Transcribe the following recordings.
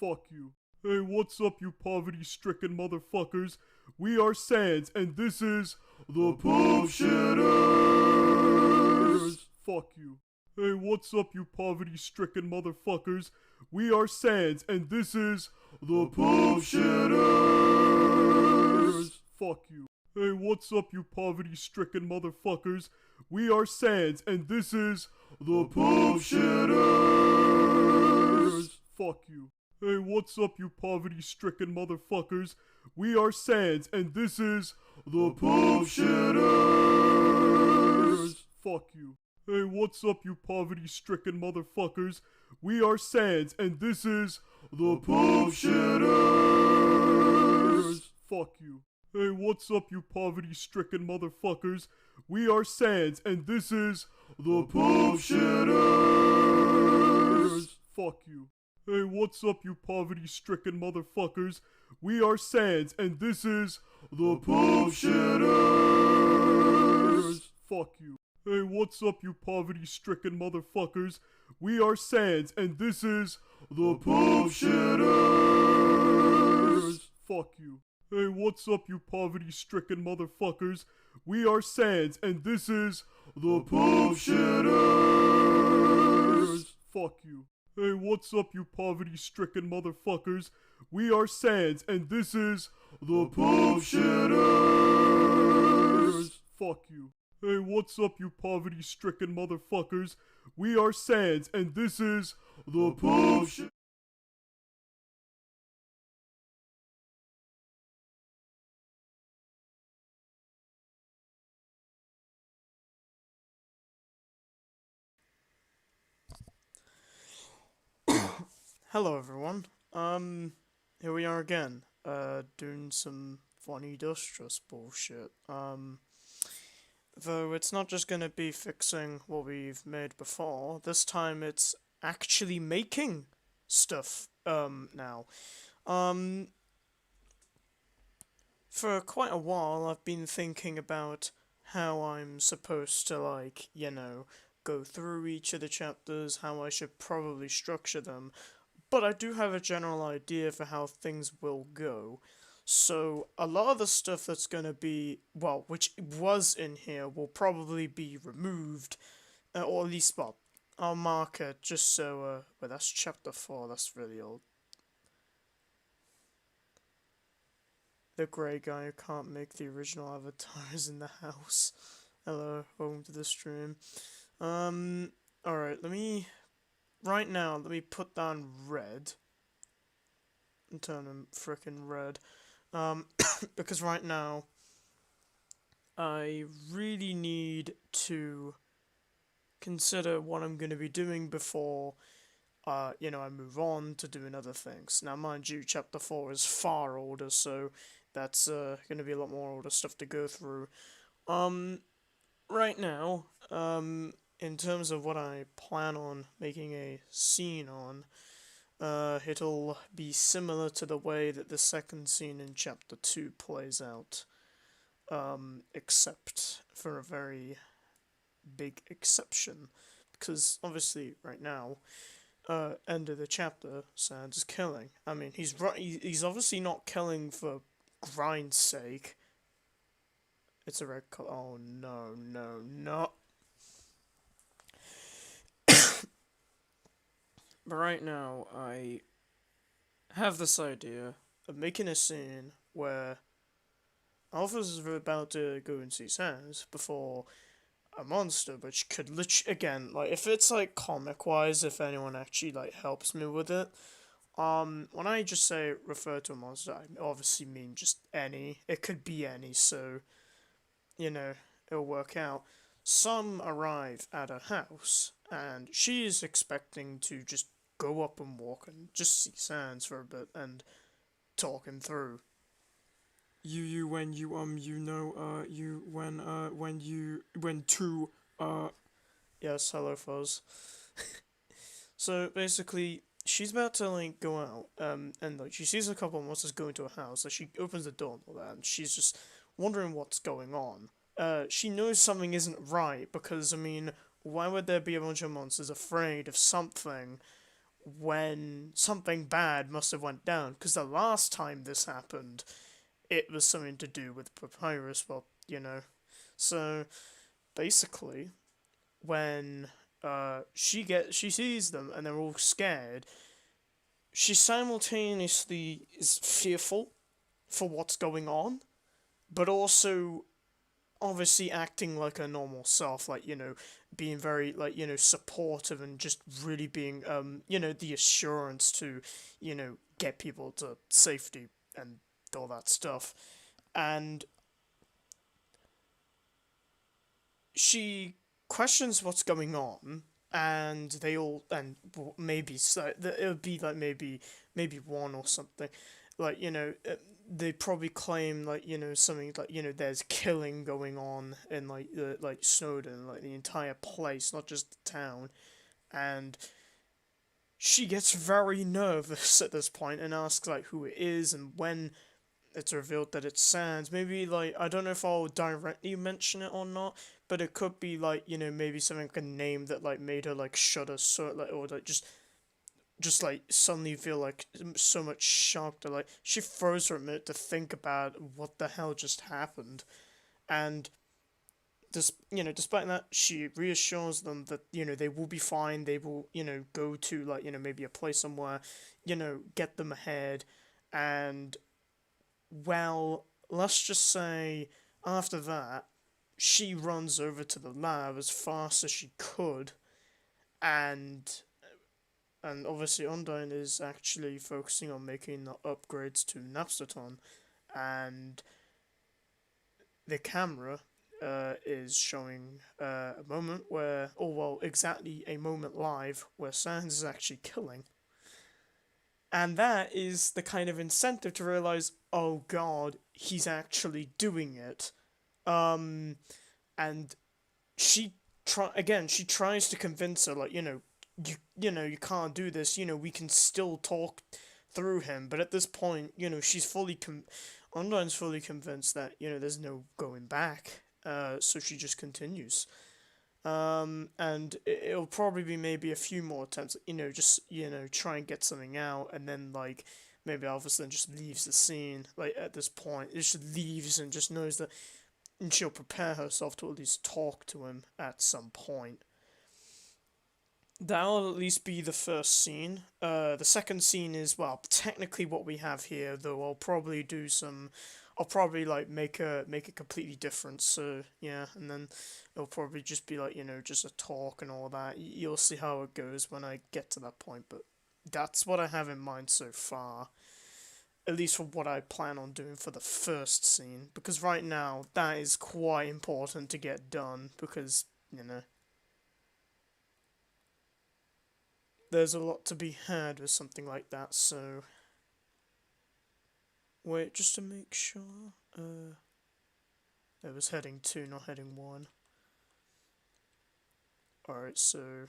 Fuck you. Hey, what's up, you poverty-stricken motherfuckers? We are Sans, and this is the Poop Shitters. Fuck you. Hey, what's up, you poverty-stricken motherfuckers? We are Sans, and this is the Poop Shitters. Fuck you. Hey, what's up, you poverty-stricken motherfuckers? We are Sans, and this is the Poop Shitters. Fuck you. Hey, what's up, you poverty-stricken motherfuckers? We are Sans, and this is the Poop Shitters. Fuck you. Hey, what's up, you poverty-stricken motherfuckers? We are Sans, and this is the Poop Shitters. Fuck you. Hey, what's up, you poverty-stricken motherfuckers? We are Sans, and this is the Poop Shitters. Fuck you. Hey, what's up, you poverty-stricken motherfuckers? We are Sans, and this is the Poop Shitters. Fuck you. Hey, what's up, you poverty-stricken motherfuckers? We are Sans, and this is the Poop Shitters. Fuck you. Hey, what's up, you poverty-stricken motherfuckers? We are Sans, and this is the Poop Shitters. Fuck you. Hey, what's up, you poverty-stricken motherfuckers? We are Sans, and this is the Poop Shitters. Fuck you. Hey, what's up, you poverty-stricken motherfuckers? We are Sans, and this is the Poop Shitters. Hello everyone. Here we are again, doing some funny dusttrust bullshit. Though it's not just gonna be fixing what we've made before, this time it's actually making stuff, now. For quite a while I've been thinking about how I'm supposed to, like, go through each of the chapters, how I should probably structure them, but I do have a general idea for how things will go. So a lot of the stuff that's gonna be, well, which was in here, will probably be removed, or at least, well, I'll mark it just so, well, that's chapter 4, that's really old. The grey guy who can't make the original avatars in the house. Hello, welcome to the stream. Alright, right now, let me put down red. And turn them frickin' red. Because right now, I really need to consider what I'm going to be doing before, I move on to doing other things. Now, mind you, Chapter 4 is far older, so that's, going to be a lot more older stuff to go through. Right now, in terms of what I plan on making a scene on, it'll be similar to the way that the second scene in Chapter 2 plays out, except for a very big exception, because obviously right now, end of the chapter, Sans is killing. I mean, he's obviously not killing for grind's sake. It's a red color. Oh no, no, no. But right now, I have this idea of making a scene where Alphas is about to go and see Sans before a monster, which could again, like, if it's, like, comic-wise, if anyone actually, like, helps me with it, when I just say refer to a monster, I obviously mean just any. It could be any, so, it'll work out. Some arrive at a house, and she is expecting to just go up and walk and just see Sans for a bit and talk him through. When Yes, hello, Fuzz. So, basically, she's about to, like, go out, and, like, she sees a couple of monsters go into a house, like, she opens the door and all that, and she's just wondering what's going on. She knows something isn't right, because, I mean, why would there be a bunch of monsters afraid of something when something bad must have went down, because the last time this happened, it was something to do with papyrus. Well, so basically, when she sees them and they're all scared, she simultaneously is fearful for what's going on, but also obviously acting like a normal self, like, being very, like, supportive and just really being, the assurance to, get people to safety and all that stuff. And she questions what's going on, and they all, and maybe so it would be like maybe one or something, like, they probably claim, like, something like, there's killing going on in, like, the like Snowdon, like the entire place, not just the town. And she gets very nervous at this point and asks, like, who it is. And when it's revealed that it's Sans, maybe, like, I don't know if I'll directly mention it or not, but it could be, like, maybe something like a name that, like, made her, like, shudder, so, like, or like just like suddenly feel like so much shocked, or like she froze for a minute to think about what the hell just happened. And despite that, she reassures them that, they will be fine. They will, go to, like, maybe a place somewhere, get them ahead. And, well, let's just say after that, she runs over to the lab as fast as she could. And and obviously Undyne is actually focusing on making the upgrades to Napsterton, and the camera is showing a moment where, oh well, exactly a moment live where Sans is actually killing. And that is the kind of incentive to realize, oh god, he's actually doing it. Um, and she tries to convince her, like, you can't do this, we can still talk through him. But at this point, she's Ondine's fully convinced that, there's no going back. So she just continues. And it'll probably be maybe a few more attempts, just, try and get something out. And then, like, maybe Alphys then just leaves the scene, like, at this point it just leaves and just knows that, and she'll prepare herself to at least talk to him at some point. That'll at least be the first scene. The second scene is, well, technically what we have here, though I'll probably do some. I'll probably, like, make it completely different. So yeah, and then it'll probably just be like, just a talk and all that. You'll see how it goes when I get to that point. But that's what I have in mind so far. At least for what I plan on doing for the first scene, because right now that is quite important to get done, because, there's a lot to be had with something like that. So wait, just to make sure, it was heading 2, not heading 1. Alright, so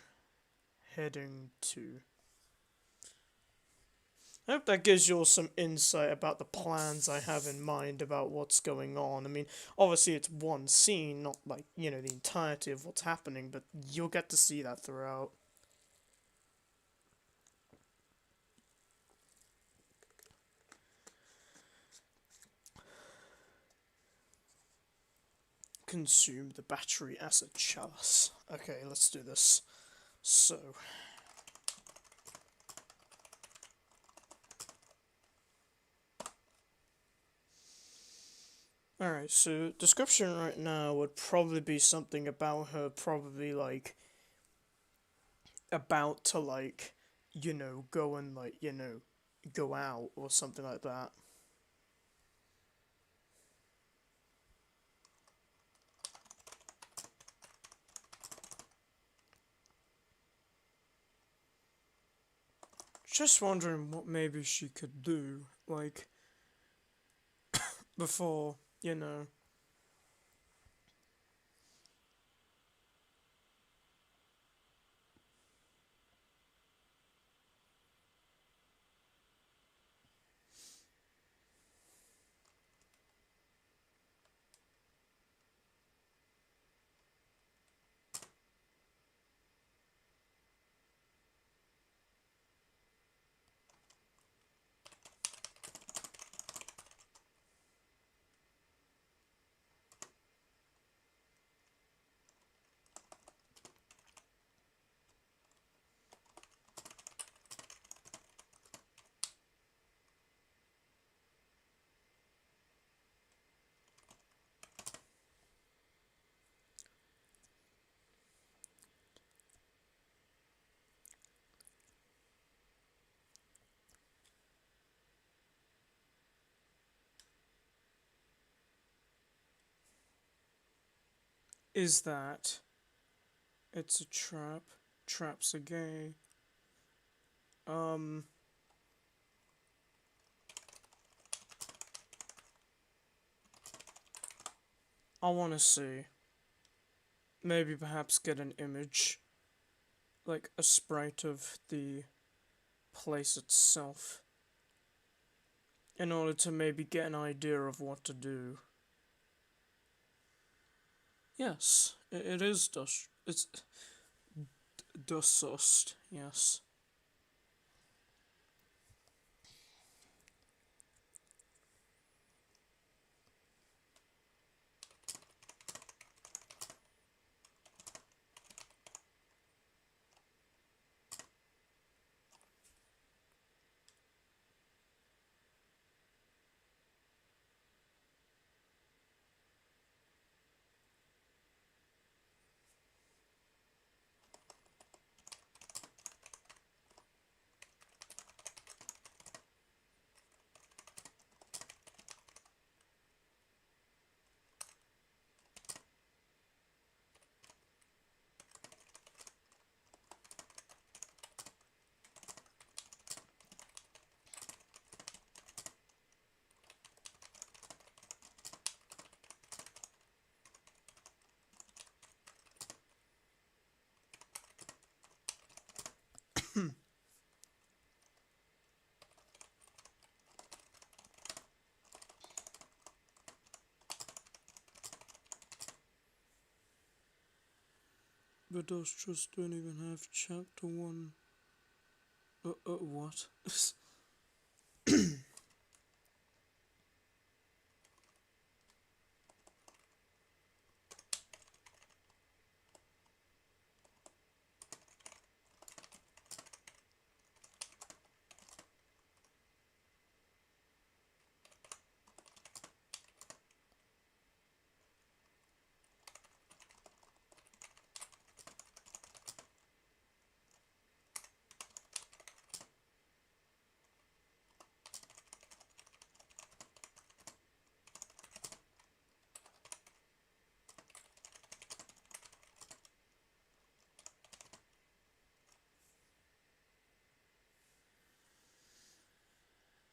heading 2. I hope that gives you all some insight about the plans I have in mind about what's going on. I mean, obviously it's one scene, not, like, the entirety of what's happening, but you'll get to see that throughout. Consume the battery acid chalice. Okay, let's do this. So, alright, so description right now would probably be something about her, probably, like, about to, like, go and, like, go out or something like that. Just wondering what maybe she could do, like, before, is that it's a trap. Traps are gay. Um, I want to see. Maybe perhaps get an image, like a sprite of the place itself, in order to maybe get an idea of what to do. Yes, it is dust. It's dust. Yes. But those just don't even have chapter 1. What?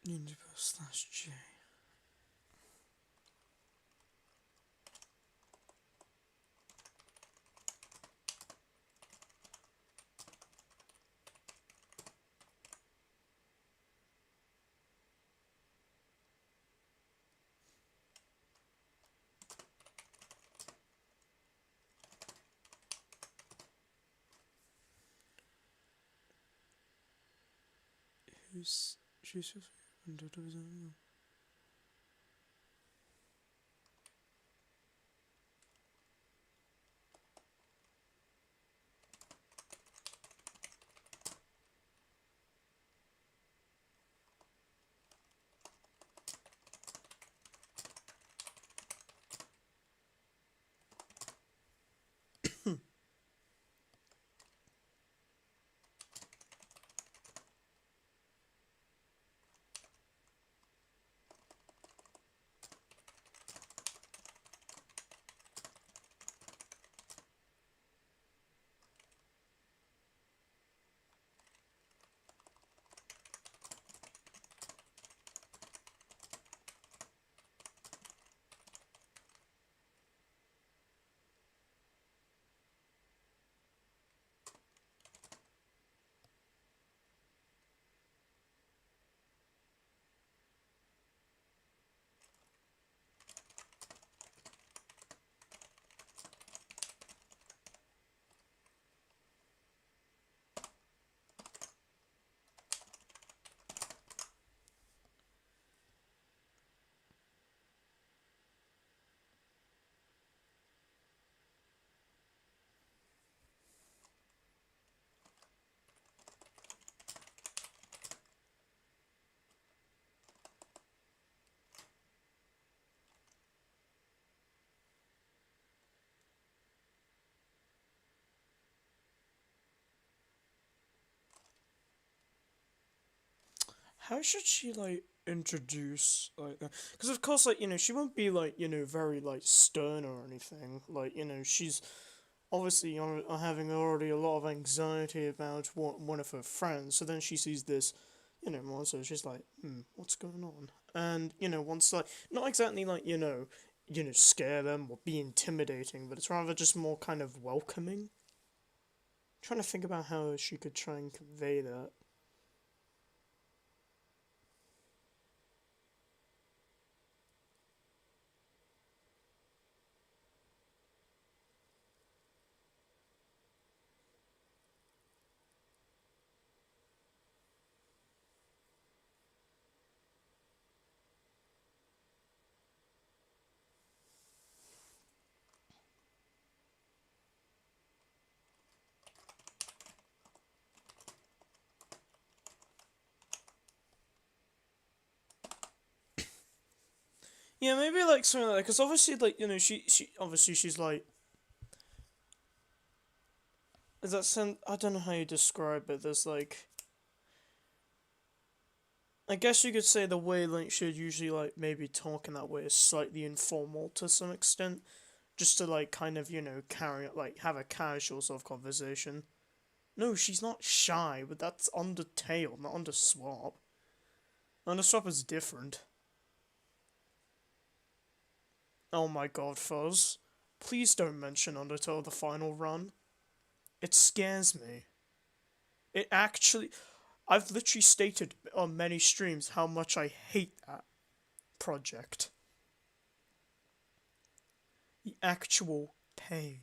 Universe/J. She's just under the How should she, like, introduce like that, because of course, like, she won't be like, very like stern or anything. Like, she's obviously having already a lot of anxiety about one of her friends. So then she sees this, monster. She's like, what's going on? And wants, like, not exactly like, scare them or be intimidating, but it's rather just more kind of welcoming. Trying to think about how she could try and convey that. Yeah, maybe like something like that. Because obviously, like, she obviously she's like, is that some? I don't know how you describe it. There's like, I guess you could say the way Link should usually like maybe talk in that way is slightly informal to some extent, just to like kind of carry like have a casual sort of conversation. No, she's not shy, but that's Undertale, not Underswap. Underswap is different. Oh my god, Fuzz. Please don't mention Undertale the final run. It scares me. It actually. I've literally stated on many streams how much I hate that project. The actual pain.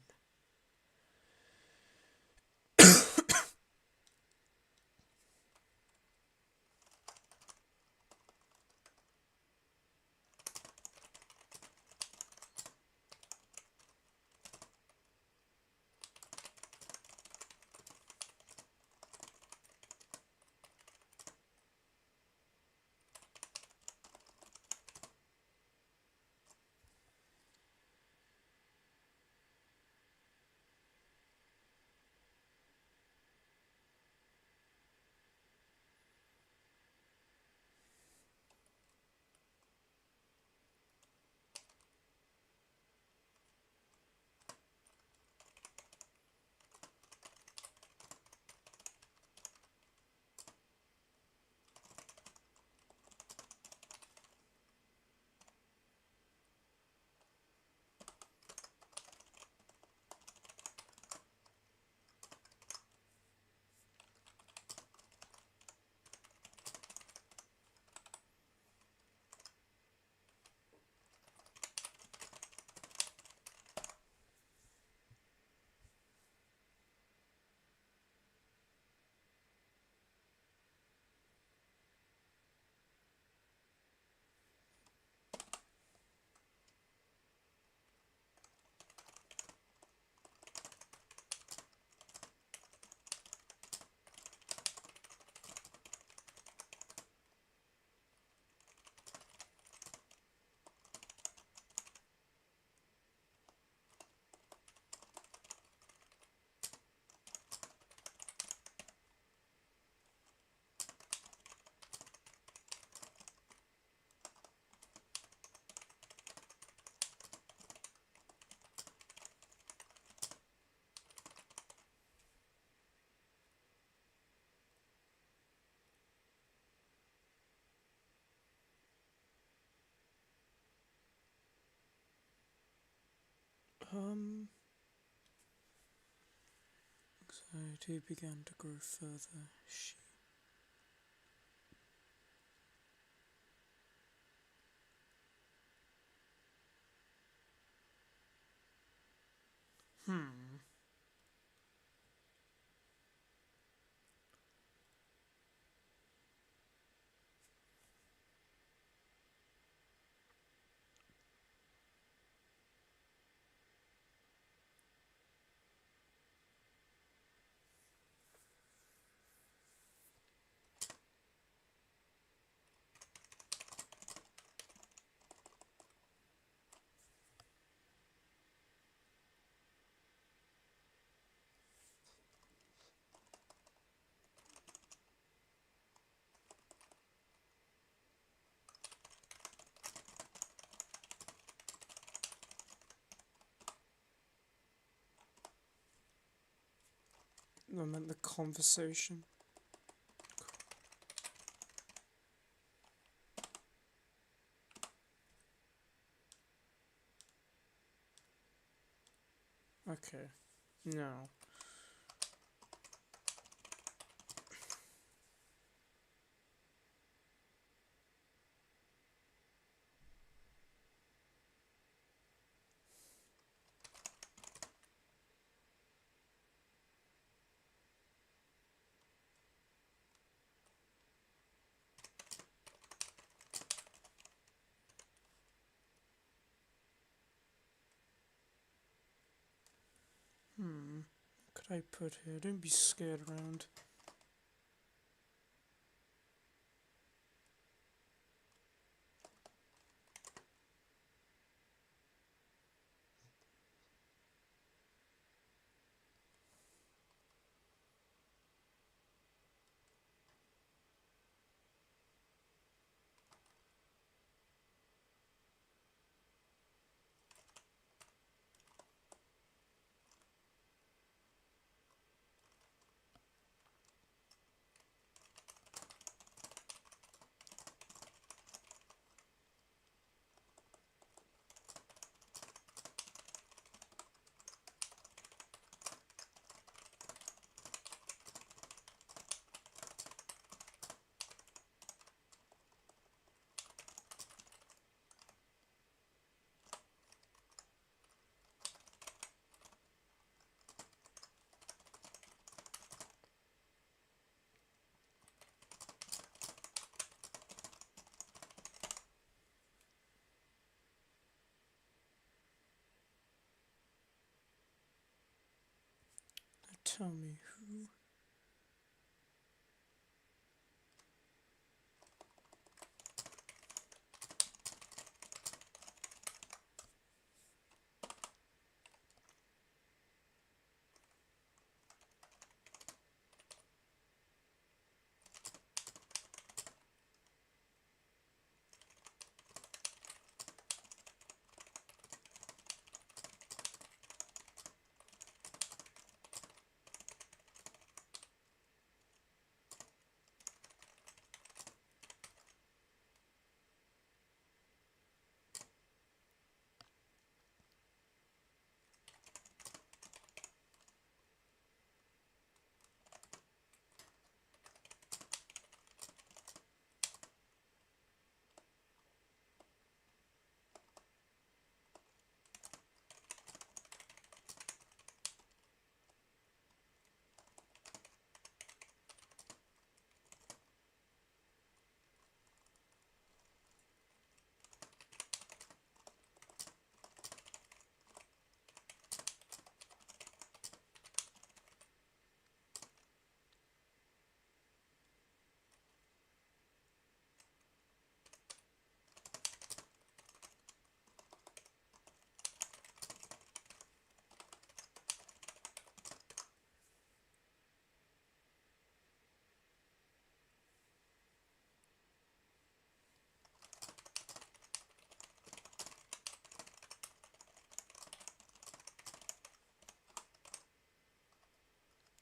Um, anxiety began to grow further. Hmm. I meant the conversation. Okay, now. What could I put here? Don't be scared around. Now tell me who.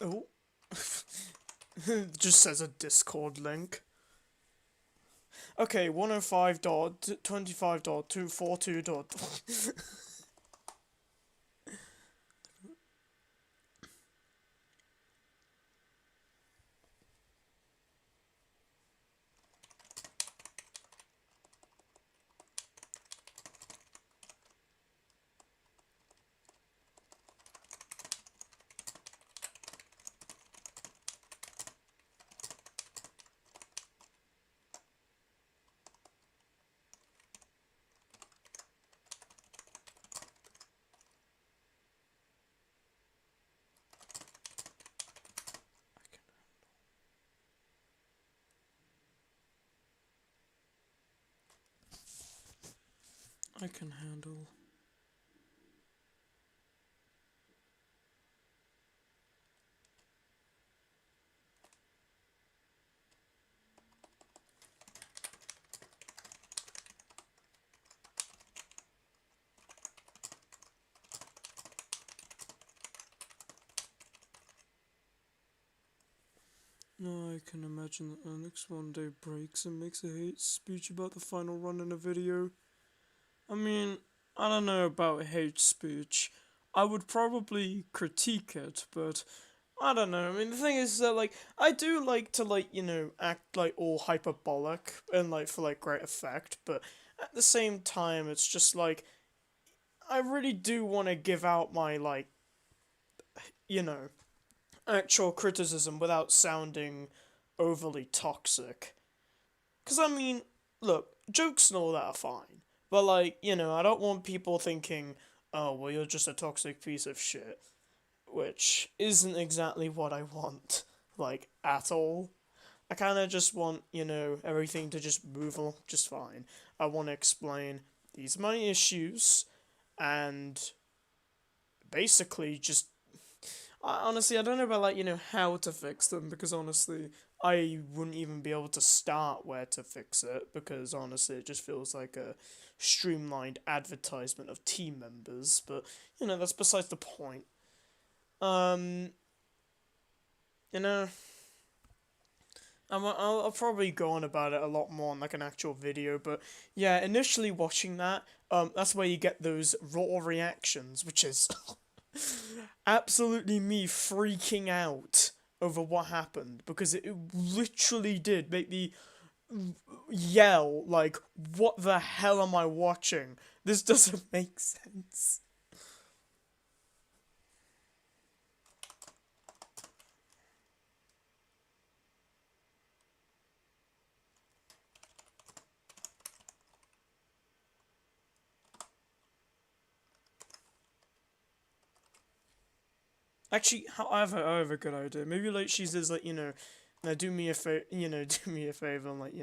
Oh. It just says a Discord link. Okay, 105.25.242. I can handle. I can imagine that Alex one day breaks and makes a hate speech about the final run in a video. I mean, I don't know about hate speech. I would probably critique it, but I don't know. I mean, the thing is that, like, I do like to, like, act, like, all hyperbolic and, like, for, like, great effect, but at the same time, it's just, like, I really do want to give out my, like, you know, actual criticism without sounding overly toxic. Because, I mean, look, jokes and all that are fine. But, like, I don't want people thinking, oh, well, you're just a toxic piece of shit. Which isn't exactly what I want, like, at all. I kind of just want, everything to just move along just fine. I want to explain these are my issues, and basically just honestly, I don't know about, like, how to fix them, because honestly, I wouldn't even be able to start where to fix it, because honestly, it just feels like a streamlined advertisement of team members, but, that's besides the point. Um, you know, I'll probably go on about it a lot more in, like, an actual video, but yeah, initially watching that, that's where you get those raw reactions, which is absolutely me freaking out over what happened, because it literally did make me yell, like, what the hell am I watching? This doesn't make sense. Actually, I have a good idea. Maybe, like, she says, like, now do me a do me a favor, and, like,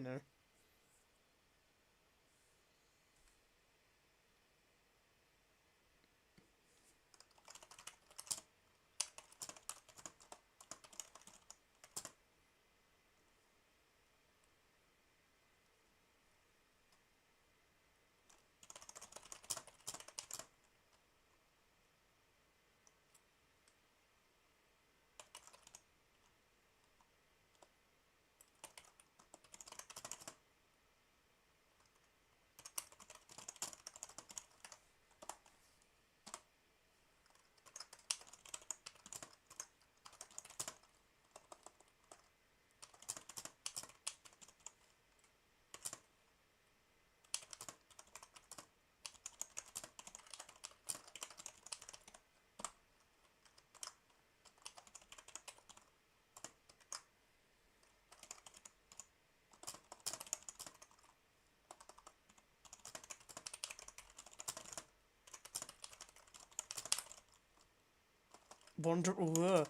wonder.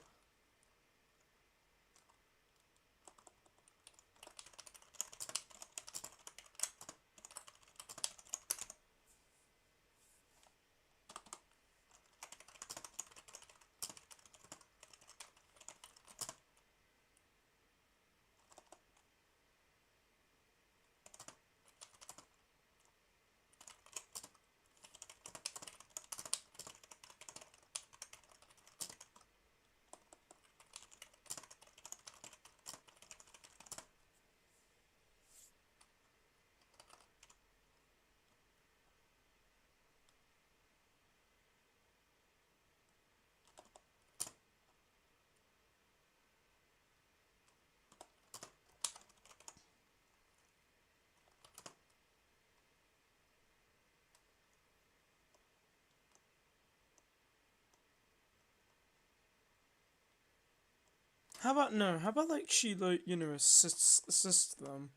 How about no? How about, like, she, like, assists them,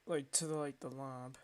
like, to the lab.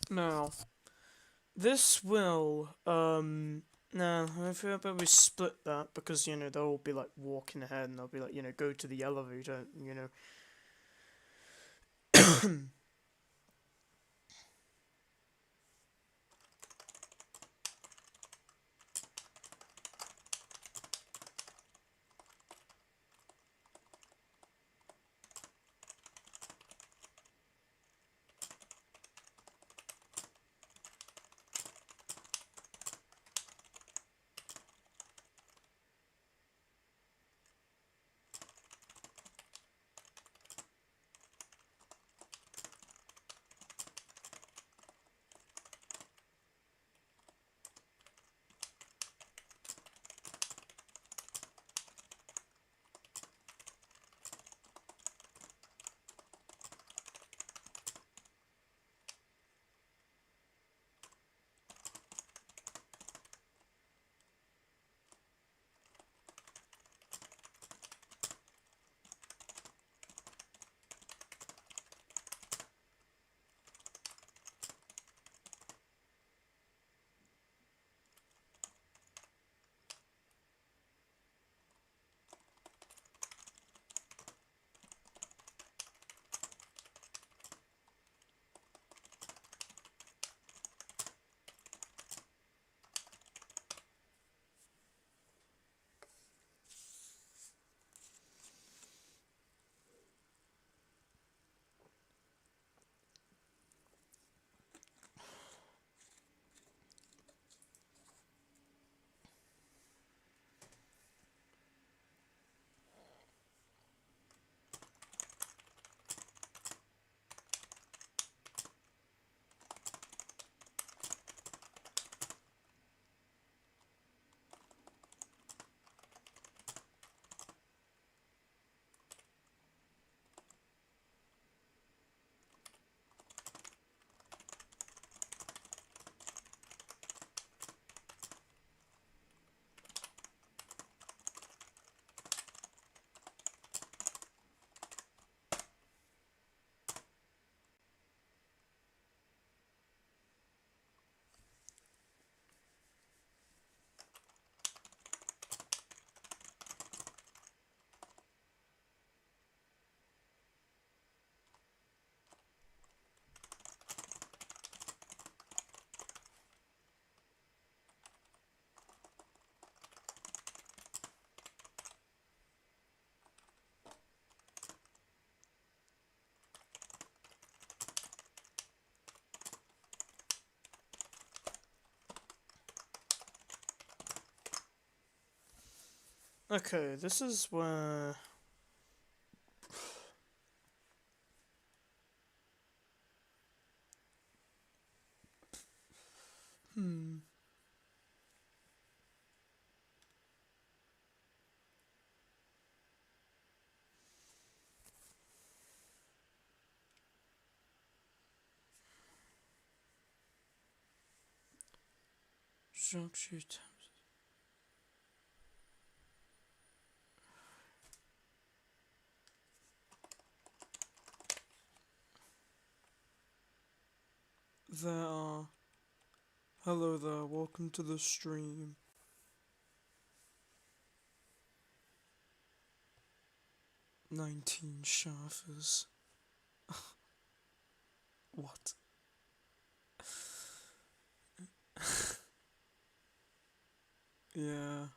Now, this will, no, I feel about we split that because, they'll be like walking ahead and they'll be like, go to the elevator. Okay, this is where. Hmm. Sharpshooter. There are. Hello there, welcome to the stream. 19 shaffers. What? Yeah.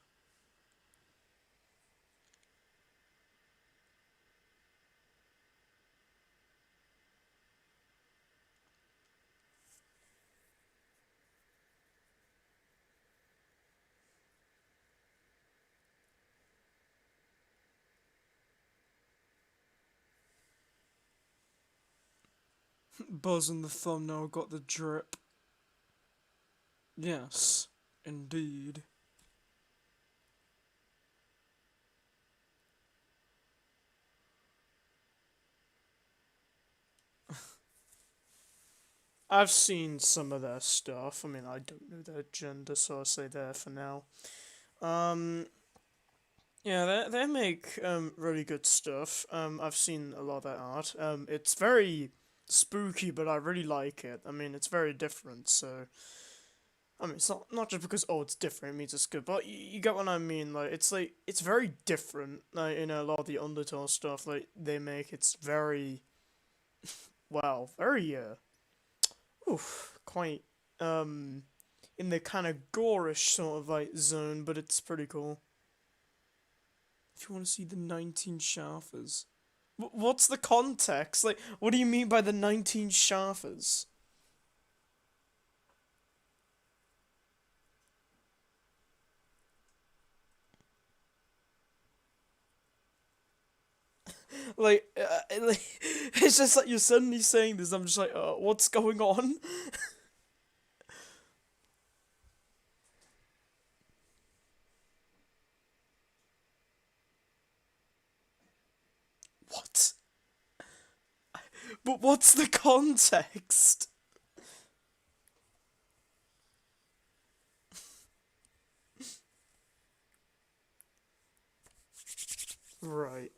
Buzz in the thumbnail got the drip. Yes, indeed. I've seen some of their stuff. I mean, I don't know their gender, so I'll say there for now. Um, yeah, they make really good stuff. I've seen a lot of their art. It's very spooky, but I really like it. I mean, it's very different, so I mean, it's not just because it's different, it means it's good, but you get what I mean. Like it's very different. Like in a lot of the Undertale stuff, like they make, it's very very quite in the kind of gorish sort of like zone, but it's pretty cool. If you want to see the 19 Shaffers, what's the context? Like, what do you mean by the 19 Shaffers? Like, it's just like you're suddenly saying this. I'm just like, what's going on? What? But what's the context? Right.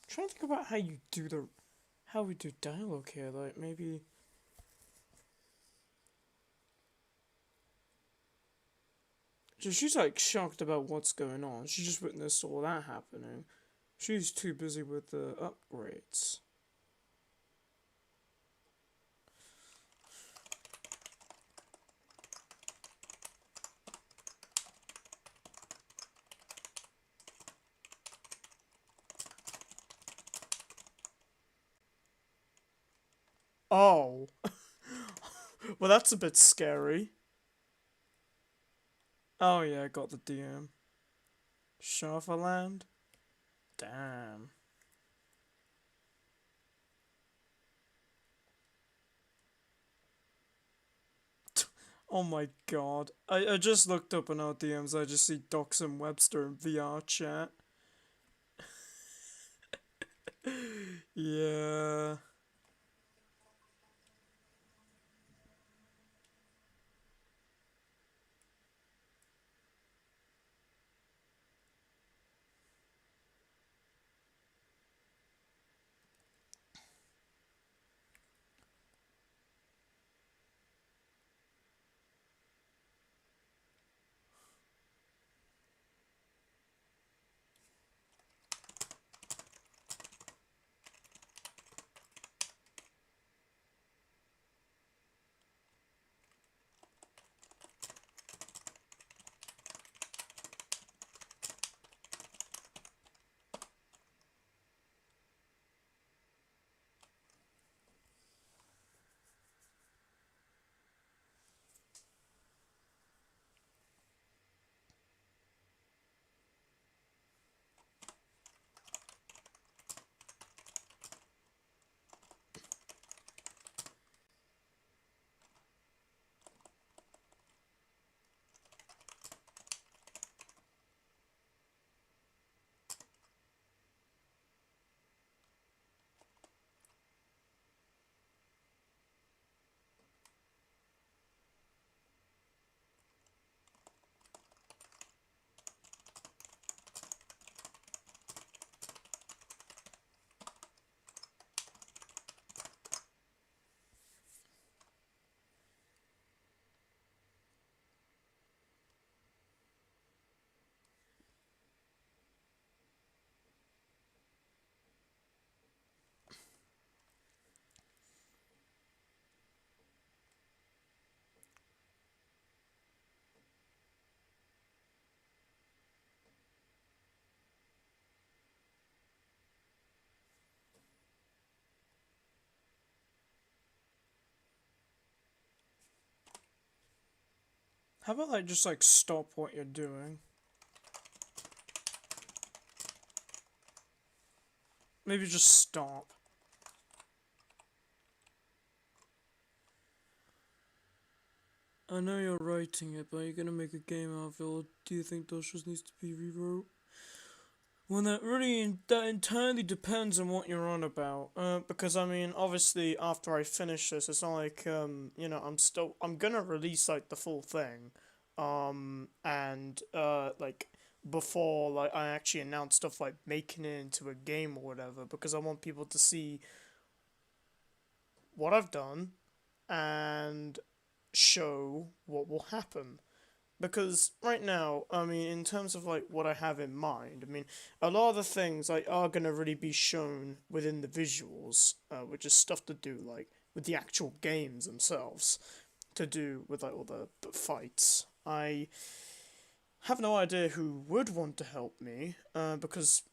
Trying to think about how we do dialogue here. Like maybe. So she's like shocked about what's going on. She just witnessed all that happening. She's too busy with the upgrades. Oh. Well, that's a bit scary. Oh yeah, I got the DM. Shafferland? Damn. Oh my god. I just looked up on our DMs, I just see Docs and Webster in VR chat. Yeah. How about like just like stop what you're doing? Maybe just stop. I know you're writing it, but are you gonna make a game out of it, or do you think those just needs to be rewrote? Well, that entirely depends on what you're on about. Because I mean, obviously, after I finish this, it's not like I'm gonna release like the full thing, and like before like I actually announce stuff like making it into a game or whatever, because I want people to see what I've done and show what will happen. Because right now, I mean, in terms of like what I have in mind, I mean, a lot of the things like are gonna really be shown within the visuals, which is stuff to do like with the actual games themselves, to do with like all the fights. I have no idea who would want to help me, because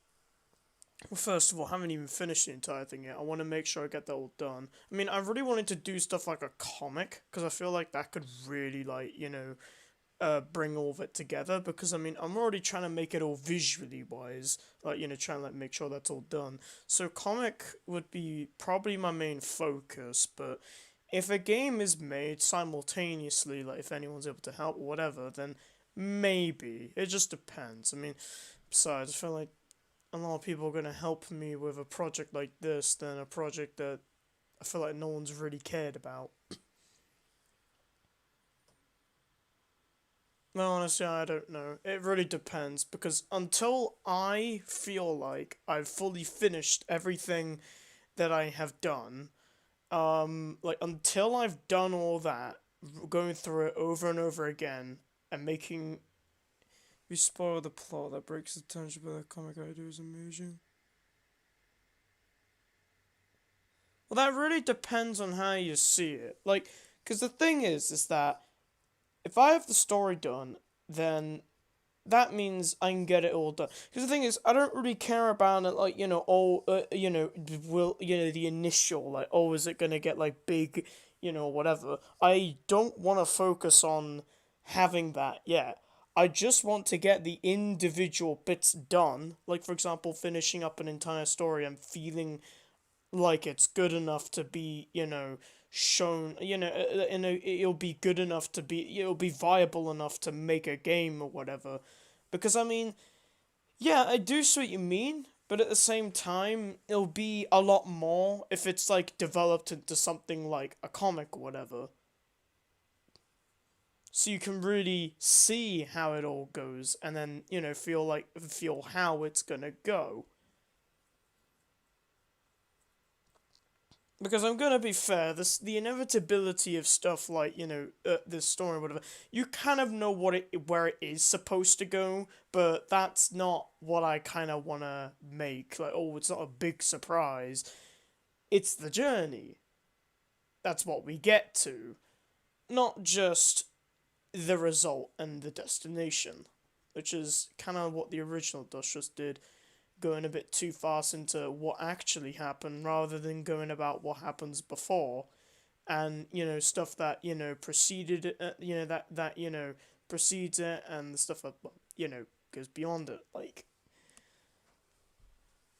well, first of all, I haven't even finished the entire thing yet. I want to make sure I get that all done. I mean, I really wanted to do stuff like a comic because I feel like that could really like bring all of it together, because I mean I'm already trying to make it all visually wise, like trying to like make sure that's all done. So comic would be probably my main focus, but if a game is made simultaneously, like if anyone's able to help or whatever, then maybe it just depends. I mean, besides, I feel like a lot of people are gonna help me with a project like this than a project that I feel like no one's really cared about. No, honestly, I don't know. It really depends because until I feel like I've fully finished everything that I have done, like until I've done all that, going through it over and over again and making we spoil the plot that breaks the tension, but the comic idea is amazing. Well, that really depends on how you see it. Like, because the thing is that if I have the story done, then that means I can get it all done. Because the thing is, I don't really care about it, like, will, the initial, like, oh, is it going to get, like, big, whatever. I don't want to focus on having that yet. I just want to get the individual bits done. Like, for example, finishing up an entire story and feeling like it's good enough to be, shown, it'll be good enough to be, it'll be viable enough to make a game or whatever. Because, I mean, yeah, I do see what you mean, but at the same time, it'll be a lot more if it's, like, developed into something like a comic or whatever. So you can really see how it all goes and then, feel how it's gonna go. Because I'm gonna be fair, the inevitability of stuff like this story or whatever, you kind of know where it is supposed to go, but that's not what I kind of wanna make. Like, oh, it's not a big surprise. It's the journey. That's what we get to, not just the result and the destination, which is kind of what the original dusttrust did, going a bit too fast into what actually happened rather than going about what happens before, and stuff that preceded it, that precedes it, and the stuff that goes beyond it, like.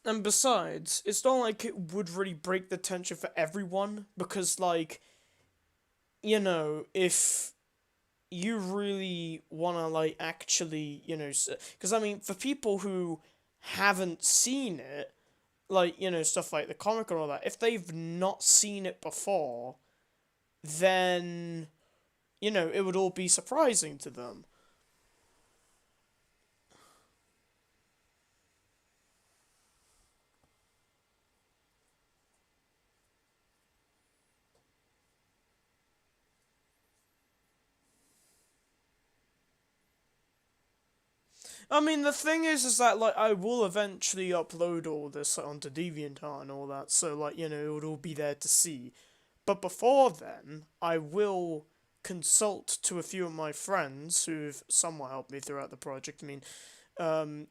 And besides, it's not like it would really break the tension for everyone, because like if you really want to like actually because I mean for people who haven't seen it, like stuff like the comic and all that, if they've not seen it before, then it would all be surprising to them. I mean, the thing is that like I will eventually upload all this onto DeviantArt and all that, so like it would all be there to see. But before then, I will consult to a few of my friends who've somewhat helped me throughout the project. I mean, and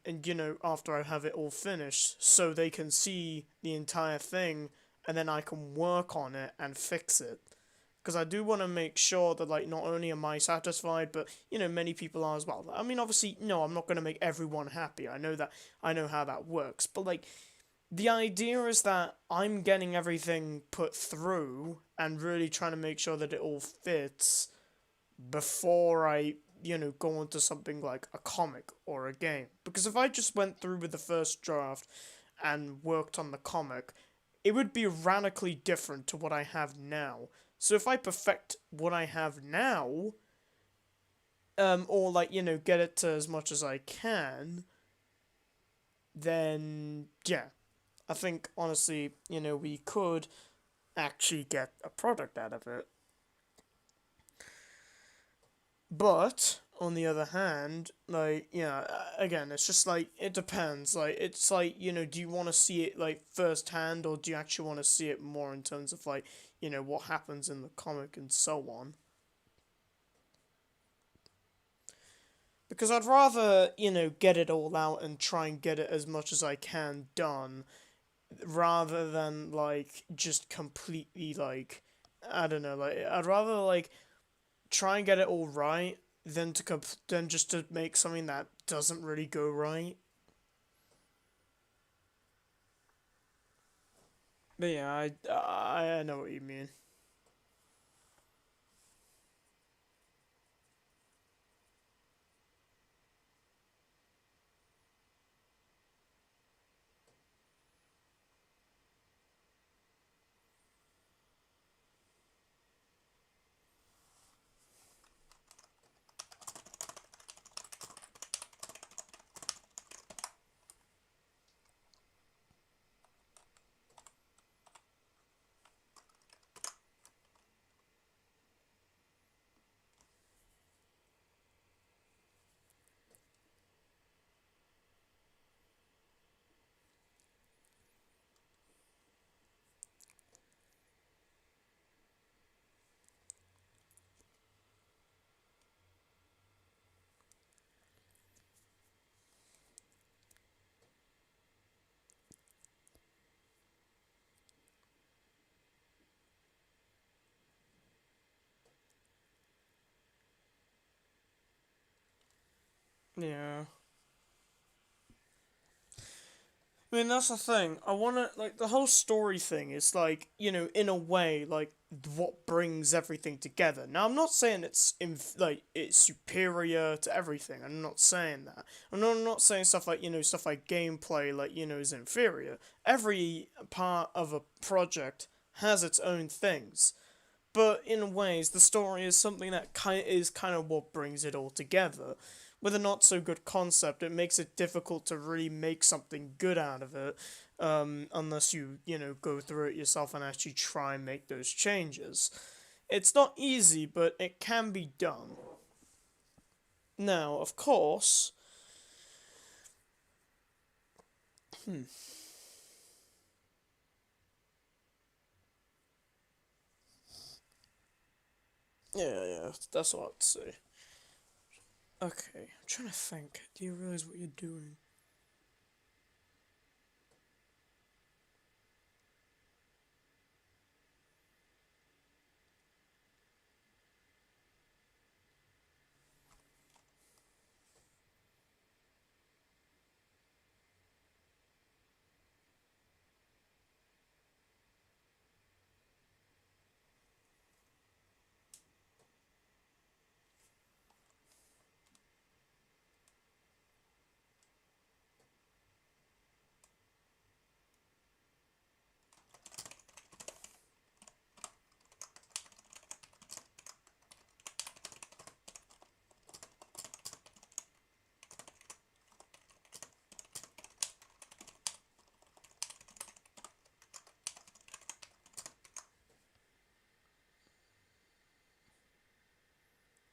after I have it all finished, so they can see the entire thing, and then I can work on it and fix it. Because I do want to make sure that like not only am I satisfied, but many people are as well. I mean, obviously, no, I'm not going to make everyone happy. I know that. I know how that works. But like, the idea is that I'm getting everything put through and really trying to make sure that it all fits before I go on to something like a comic or a game. Because if I just went through with the first draft and worked on the comic, it would be radically different to what I have now. So if I perfect what I have now, or like, get it to as much as I can, then yeah, I think honestly, we could actually get a product out of it. But on the other hand, like, yeah, again, it's just like it depends. Like, it's like, do you want to see it like firsthand, or do you actually want to see it more in terms of like, what happens in the comic and so on? Because I'd rather, get it all out and try and get it as much as I can done, rather than like just completely like, I don't know, like I'd rather like try and get it all right than just to make something that doesn't really go right. But yeah, I know what you mean. Yeah. I mean, that's the thing. I want to, like, the whole story thing is, like, in a way, like, what brings everything together. Now, I'm not saying like, it's superior to everything. I'm not saying that. I'm not saying stuff like, stuff like gameplay, like, is inferior. Every part of a project has its own things. But in ways, the story is something that kind of what brings it all together. With a not so good concept, it makes it difficult to really make something good out of it, unless you go through it yourself and actually try and make those changes. It's not easy, but it can be done. Now, of course, hmm, yeah, that's what I'd say. Okay, I'm trying to think. Do you realize what you're doing?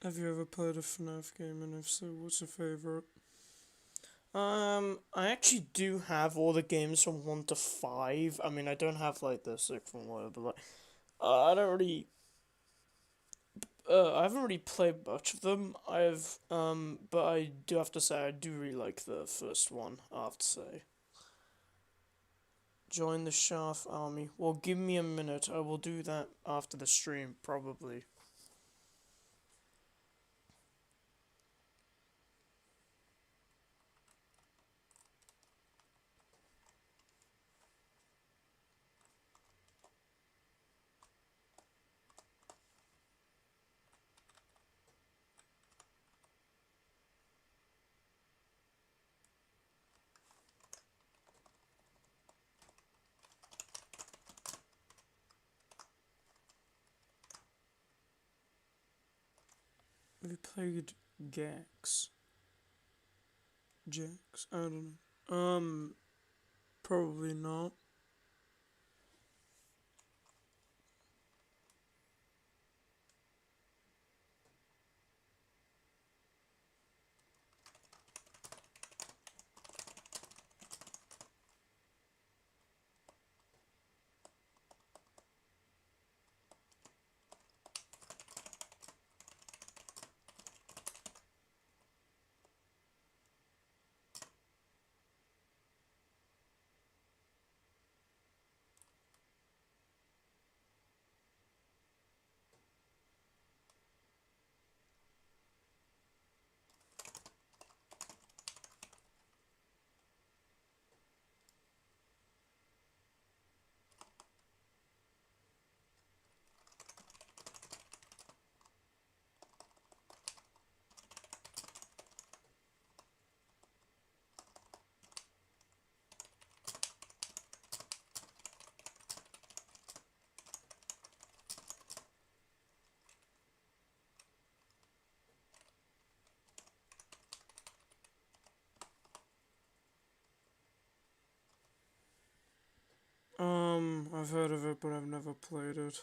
Have you ever played a FNAF game, and if so, what's your favorite? I actually do have all the games from 1 to 5. I mean, I don't have, like, the 6th one, whatever, but, like, I don't really, I haven't really played much of them. But I do have to say, I do really like the first one, I have to say. Join the Shaft army. Well, give me a minute. I will do that after the stream, probably. We played Gax. Jax? I don't know. Probably not. I've heard of it, but I've never played it.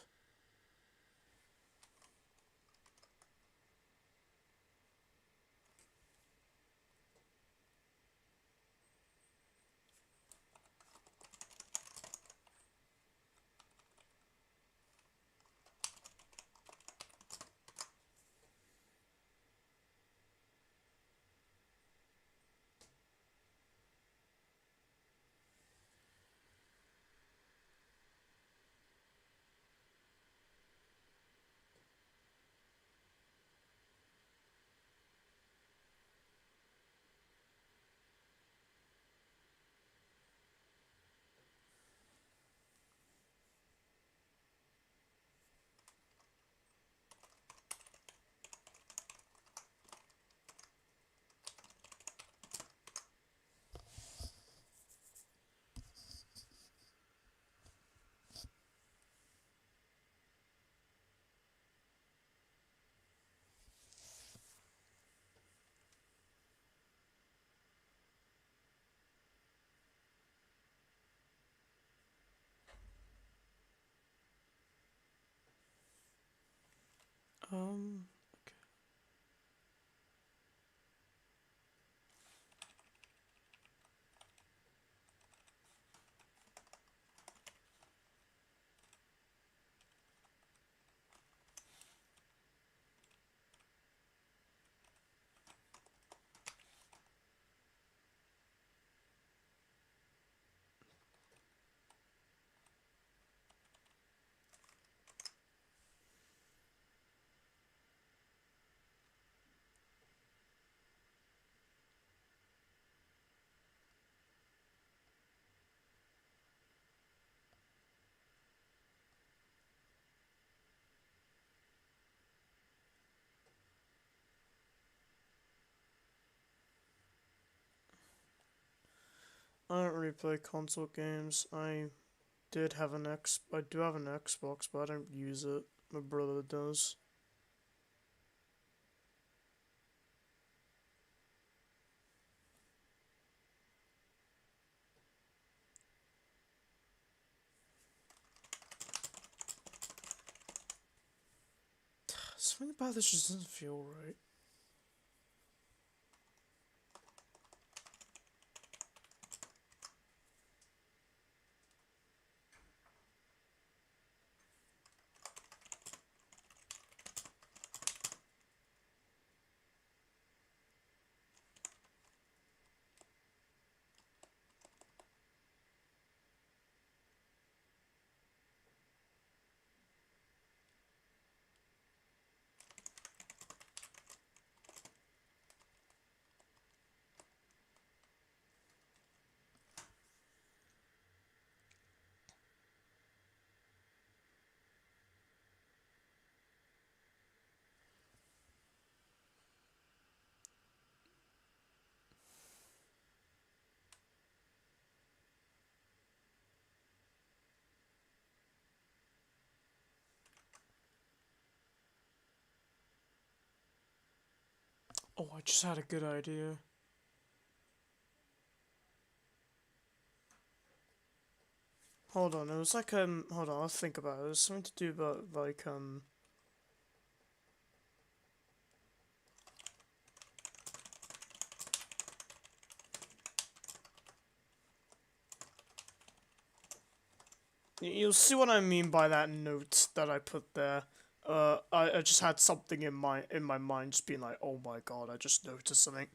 Okay. I don't really play console games. I do have an Xbox, but I don't use it. My brother does. Something about this just doesn't feel right. Oh, I just had a good idea. Hold on, it was like hold on, I'll think about it. It was something to do about like you'll see what I mean by that note that I put there. I just had something in my mind, just being like, oh my god, I just noticed something.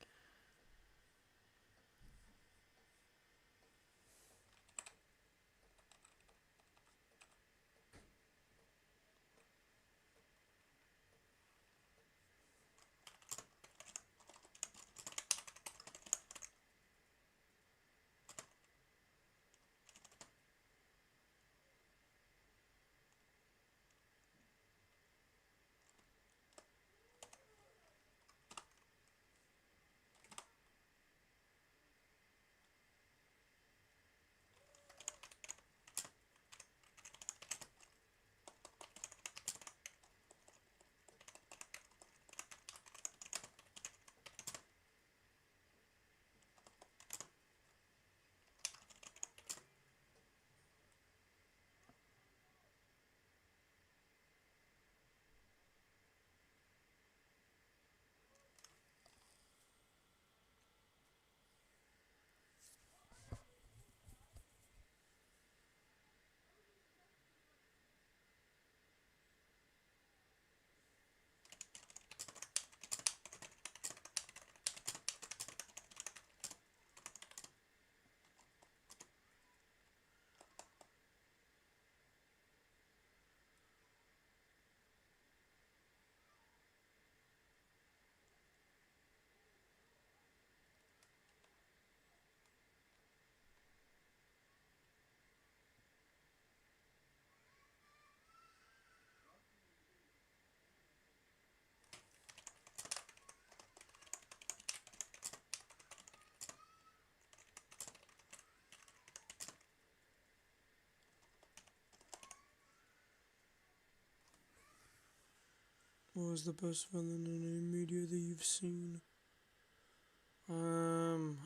What was the best villain in any media that you've seen?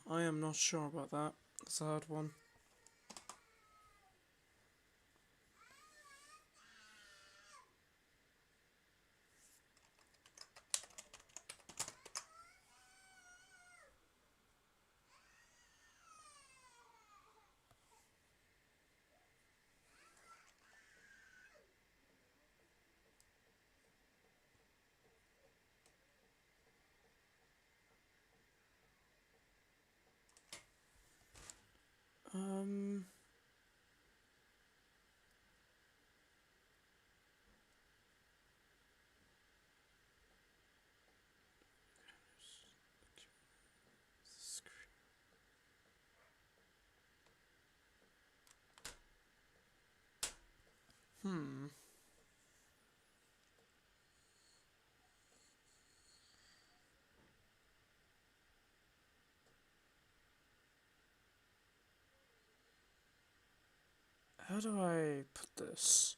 I am not sure about that. That's a hard one. Um, hmm. How do I put this?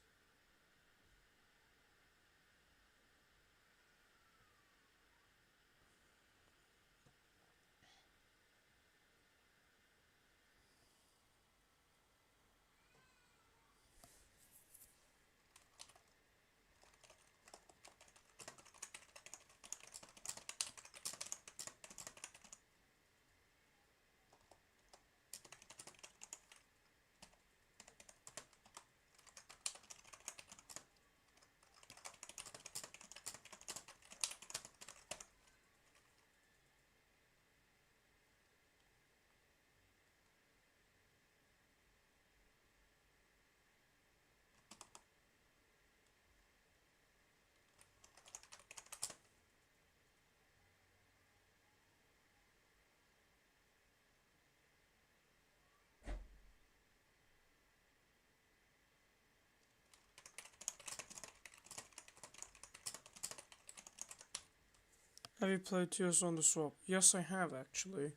Have you played Tears on the Swap? Yes, I have actually.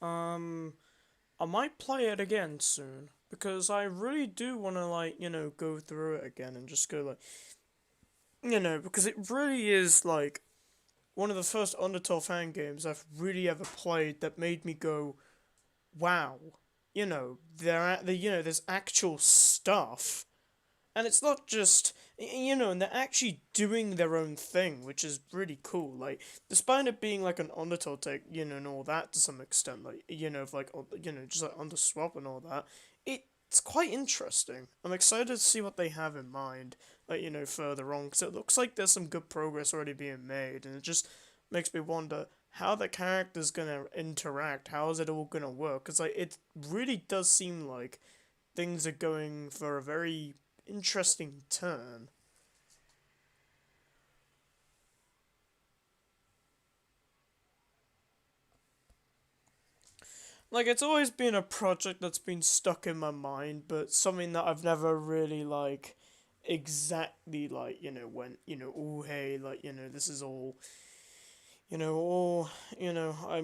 Um, I might play it again soon because I really do want to go through it again and just go because it really is like one of the first Undertale fan games I've really ever played that made me go, wow, there's actual stuff. And it's not just, and they're actually doing their own thing, which is really cool. Like, despite it being like an Undertale take, and all that to some extent, like, of like, just like Underswap and all that, it's quite interesting. I'm excited to see what they have in mind, like, further on, because it looks like there's some good progress already being made, and it just makes me wonder how the character's gonna interact, how is it all gonna work, because, like, it really does seem like things are going for a very interesting turn. Like, it's always been a project that's been stuck in my mind, but something that I've never really, like, exactly, like, went, oh, hey, like, this is all, I'm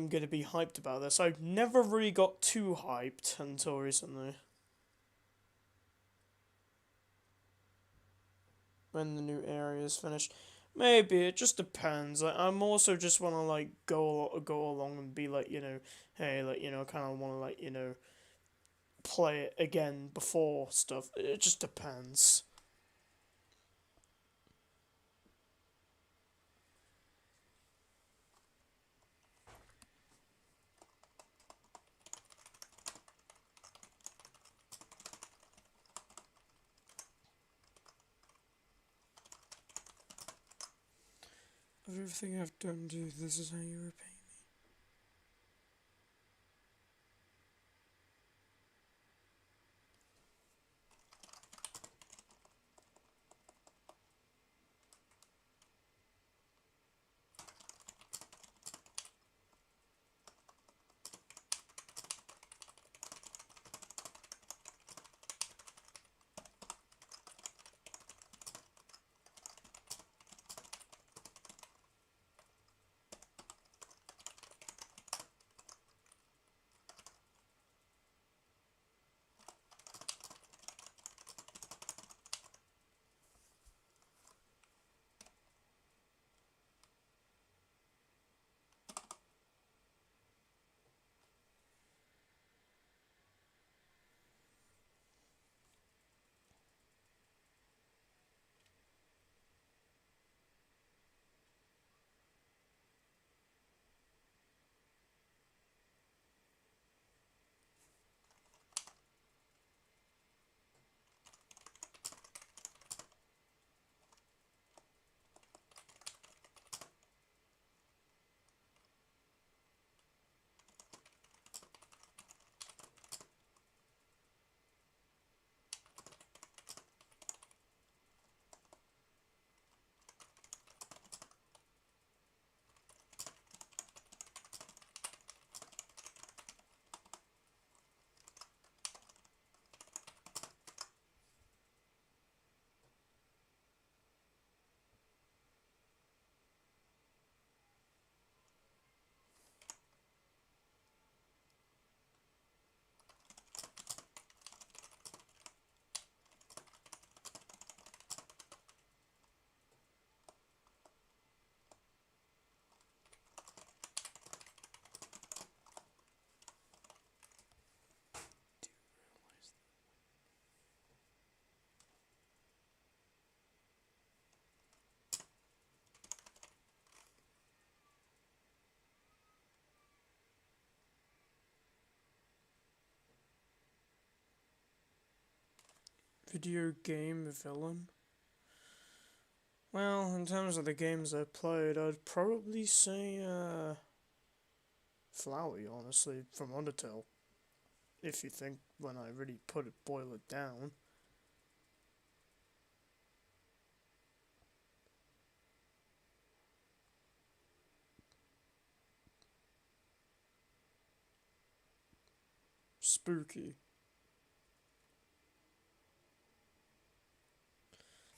gonna be hyped about this. I've never really got too hyped until recently. When the new area is finished. Maybe it just depends. Like, I'm also just want to like go along and be like, hey, like, kind of want to like, play it again before stuff. It just depends. Of everything I've done, dude, this is how you repay. Video game villain? Well, in terms of the games I played, I'd probably say, Flowey, honestly, from Undertale. If you think when I really boil it down. Spooky.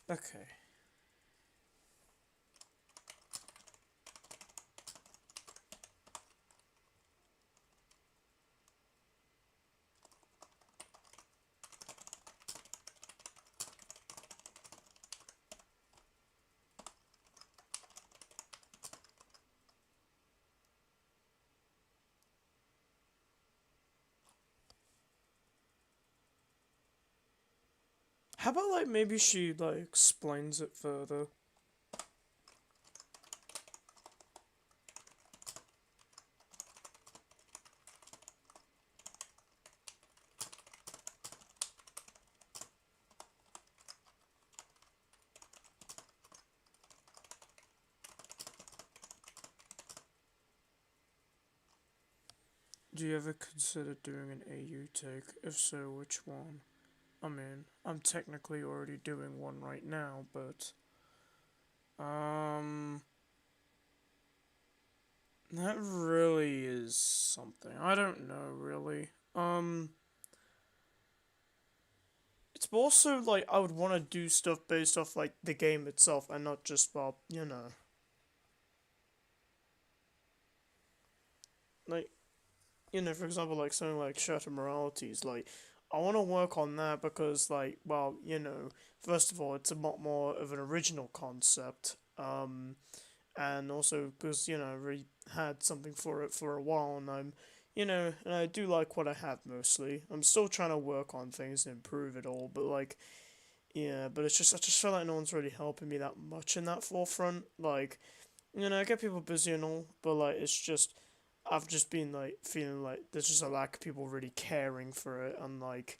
Okay. How about like maybe she like explains it further? Do you ever consider doing an AU take? If so, which one? I mean, I'm technically already doing one right now, but um that really is something. I don't know really. It's also like I would want to do stuff based off like the game itself and not just well, like for example, like something like Shattered Moralities, like I want to work on that because like well, first of all, it's a lot more of an original concept. And also because I already had something for it for a while, and and I do like what I have mostly. I'm still trying to work on things and improve it all, but like yeah, but it's just I just feel like no one's really helping me that much in that forefront. Like I get people busy and all, but like it's just I've just been like feeling like there's just a lack of people really caring for it, unlike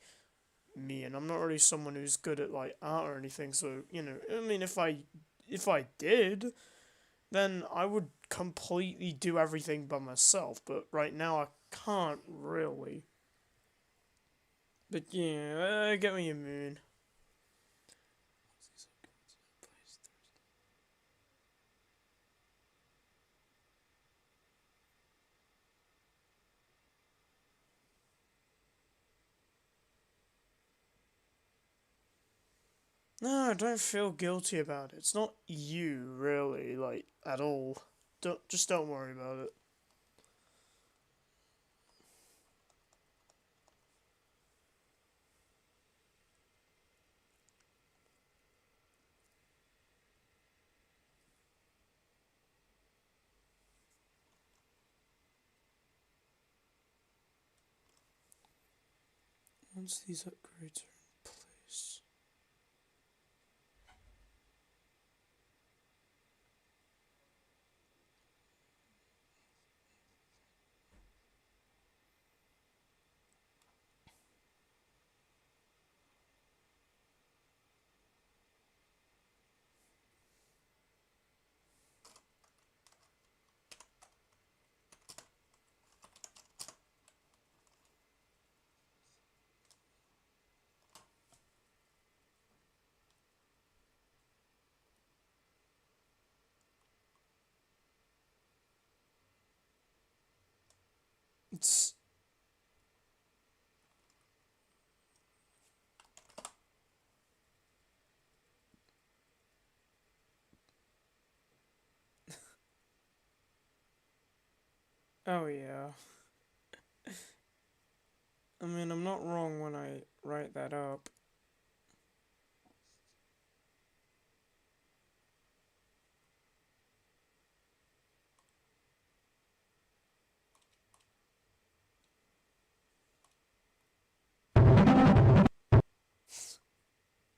me, and I'm not really someone who's good at like art or anything. So I mean, if I did, then I would completely do everything by myself. But right now, I can't really. But yeah, I get what you mean. No, don't feel guilty about it. It's not you, really, like, at all. Don't worry about it. Once these upgrades are in place. It's. Oh, yeah. I mean, I'm not wrong when I write that up.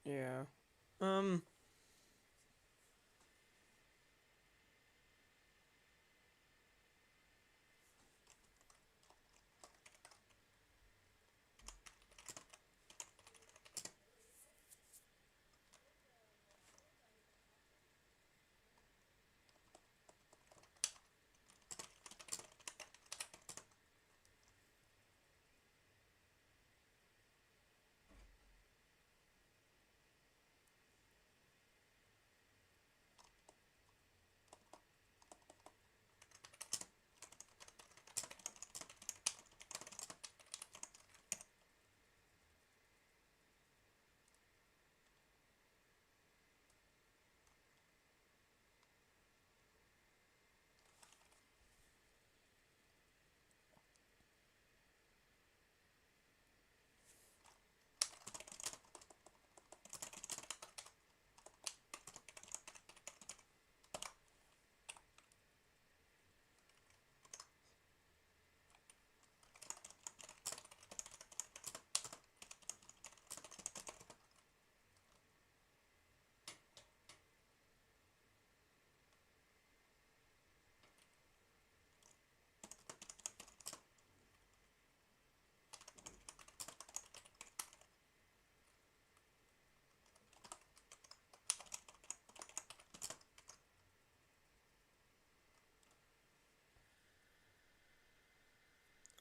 Yeah. Um.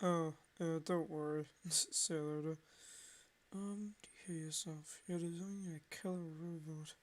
Oh, don't worry. See you later. Do you hear yourself? You're designing a killer robot.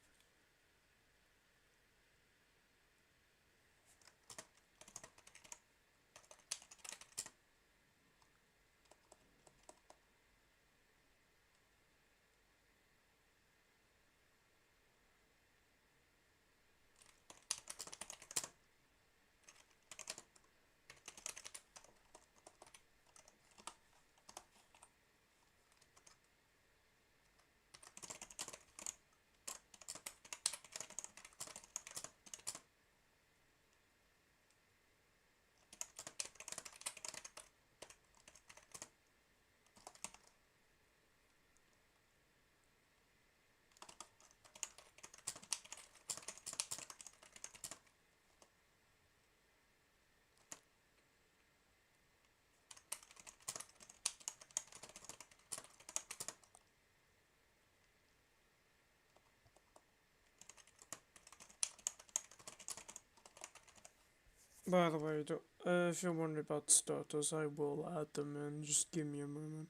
By the way, if you're wondering about starters, I will add them in. Just give me a moment.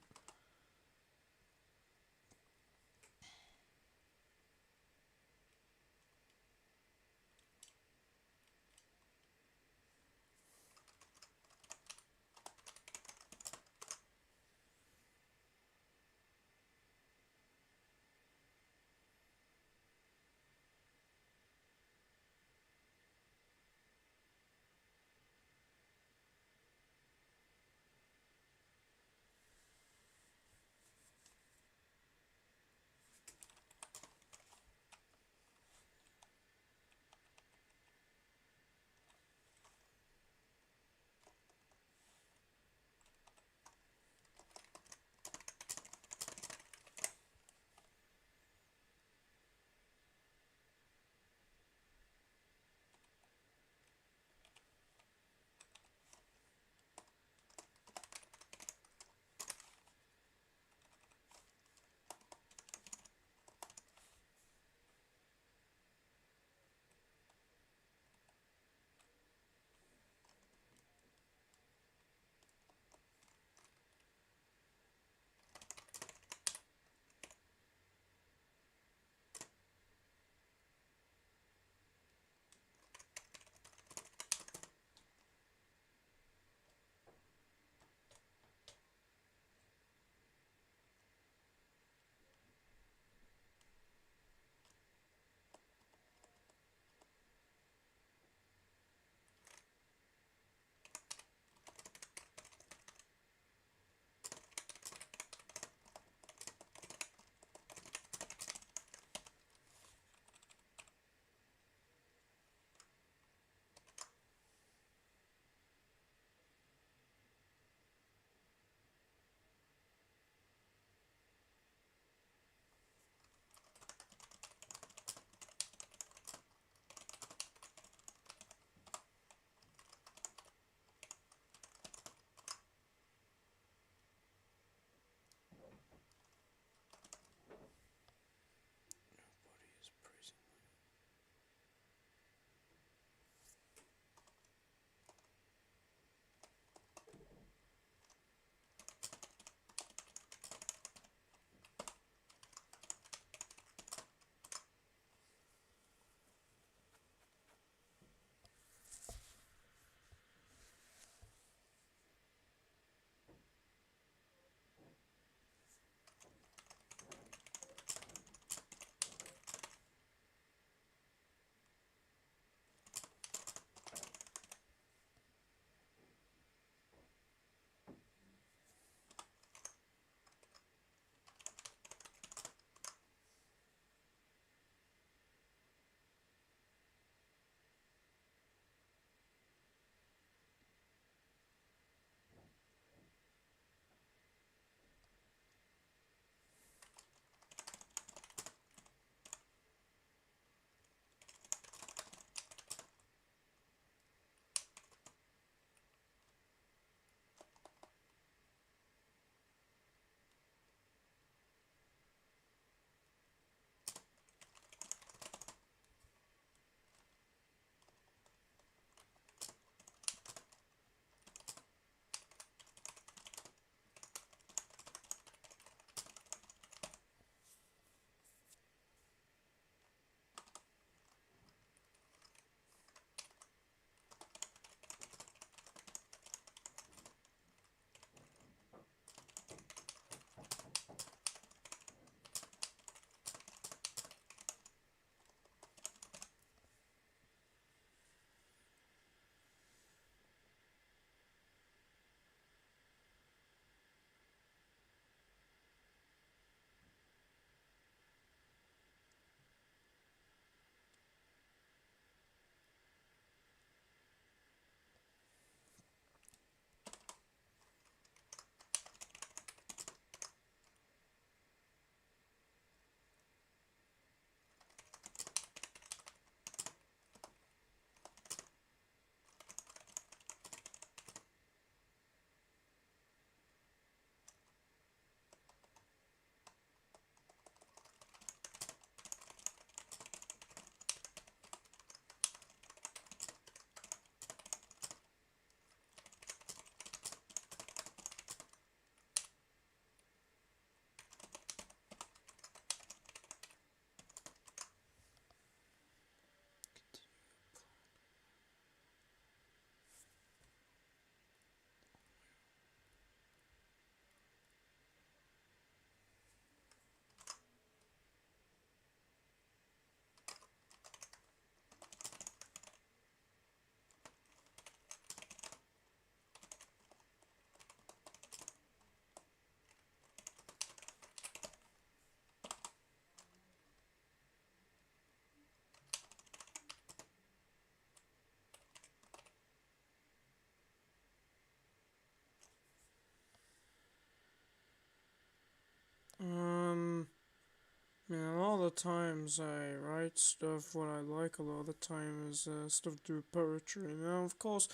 times I write stuff what I like. A lot of the time is stuff to do with poetry. Now, of course,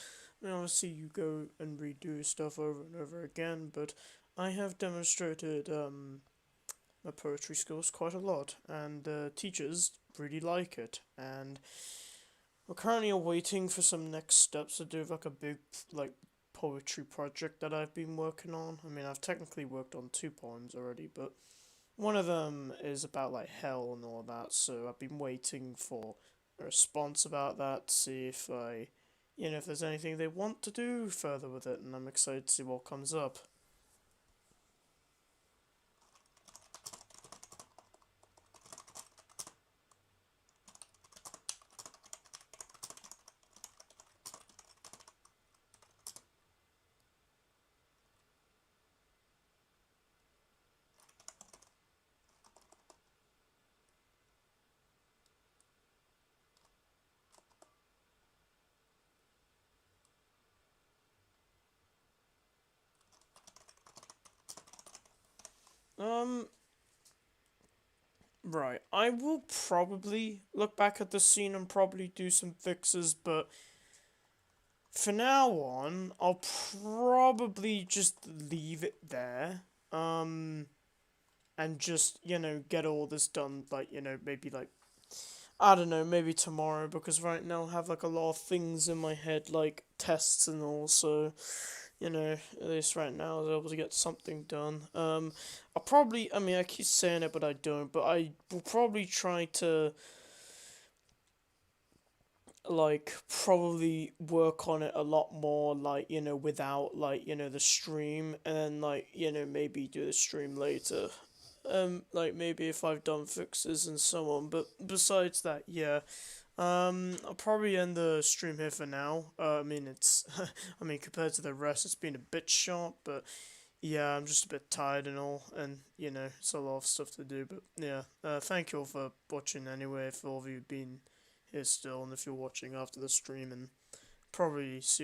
obviously you go and redo stuff over and over again, but I have demonstrated my poetry skills quite a lot, and teachers really like it. And we're currently waiting for some next steps to do like a big like poetry project that I've been working on. I mean, I've technically worked on two poems already, but one of them is about like hell and all that. So I've been waiting for a response about that to see if if there's anything they want to do further with it, and I'm excited to see what comes up. Um, right. I will probably look back at the scene and probably do some fixes, but for now on, I'll probably just leave it there. And just, get all this done, like, maybe like, I don't know, maybe tomorrow, because right now I have like a lot of things in my head, like tests and all, so, at least right now I was able to get something done. I'll probably, I mean, I keep saying it, but I don't, but I will probably try to like probably work on it a lot more, like, without like, the stream, and then like, maybe do the stream later, like maybe if I've done fixes and so on. But besides that, yeah, I'll probably end the stream here for now. I mean, it's I mean, compared to the rest, it's been a bit short, but yeah, I'm just a bit tired and all, and it's a lot of stuff to do. But yeah, thank you all for watching anyway, if all of you have been here still, and if you're watching after the stream, and probably see